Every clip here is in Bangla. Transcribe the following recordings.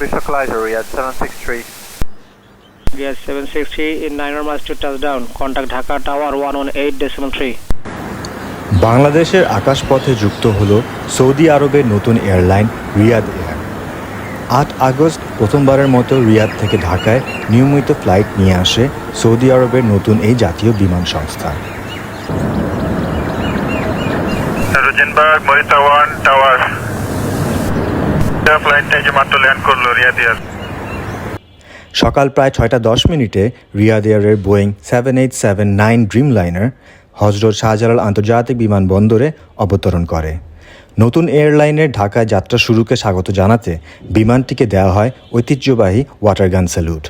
Visual Collider, Riyadh 763. Riyadh 763 in 9 miles to touchdown. Contact Dhaka Tower 118.3. বাংলাদেশের আকাশপথে যুক্ত হলো সৌদি আরবের নতুন এয়ারলাইন রিয়াদ এয়ার। 8 আগস্ট প্রথমবারের মতো রিয়াদ থেকে ঢাকায় নিয়মিত ফ্লাইট নিয়ে আসে সৌদি আরবের নতুন এই জাতীয় বিমান সংস্থা। রোজেনবার্গ মরিতা 1 টাওয়ার ফ্লাইটটা যে মাত্র ল্যান্ড করলো রিয়াদ এয়ার। সকাল প্রায় 6:10 রিয়াদ এয়ারের বোয়িং 7879 ড্রিমলাইনার হজরত শাহজালাল আন্তর্জাতিক বিমানবন্দরে অবতরণ করে। নতুন এয়ারলাইনের ঢাকায় যাত্রা শুরুকে স্বাগত জানাতে বিমানটিকে দেওয়া হয় ঐতিহ্যবাহী ওয়াটারগান স্যালুট।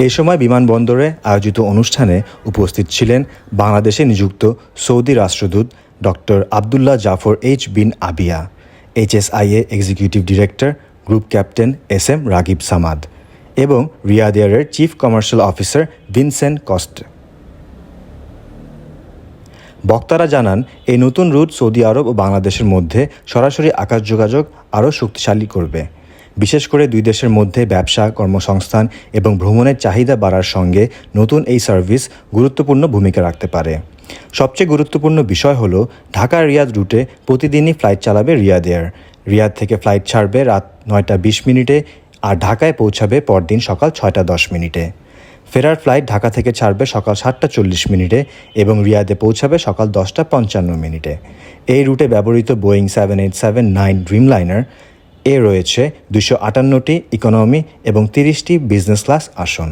এ সময় বিমানবন্দরে আয়োজিত অনুষ্ঠানে উপস্থিত ছিলেন বাংলাদেশে নিযুক্ত সৌদি রাষ্ট্রদূত doctor Abdullah Jafar H bin Abia, HSIA executive director group captain SM Ragib Samad এবং রিয়াদ এয়ারের chief commercial officer Vincent Coste. বক্তারা জানান, এই নতুন রুট সৌদি আরব ও বাংলাদেশের মধ্যে সরাসরি আকাশ যোগাযোগ আরও শক্তিশালী করবে। বিশেষ করে দুই দেশের মধ্যে ব্যবসা, কর্মসংস্থান এবং ভ্রমণের চাহিদা বাড়ার সঙ্গে নতুন এই সার্ভিস গুরুত্বপূর্ণ ভূমিকা রাখতে পারে। সবচেয়ে গুরুত্বপূর্ণ বিষয় হলো ঢাকা রিয়াদ রুটে প্রতিদিনই ফ্লাইট চালাবে রিয়াদ এয়ার। রিয়াদ থেকে ফ্লাইট ছাড়বে রাত 9:20 আর ঢাকায় পৌঁছাবে পরদিন সকাল 6:10। ফেরার ফ্লাইট ঢাকা থেকে ছাড়বে সকাল 7:40 এবং রিয়াদে পৌঁছাবে সকাল 10:55। এই রুটে ব্যবহৃত বোয়িং 7879 ড্রিমলাইনার রয়েছে 258টি ইকোনমি এবং 30টি বিজনেস ক্লাস আসন।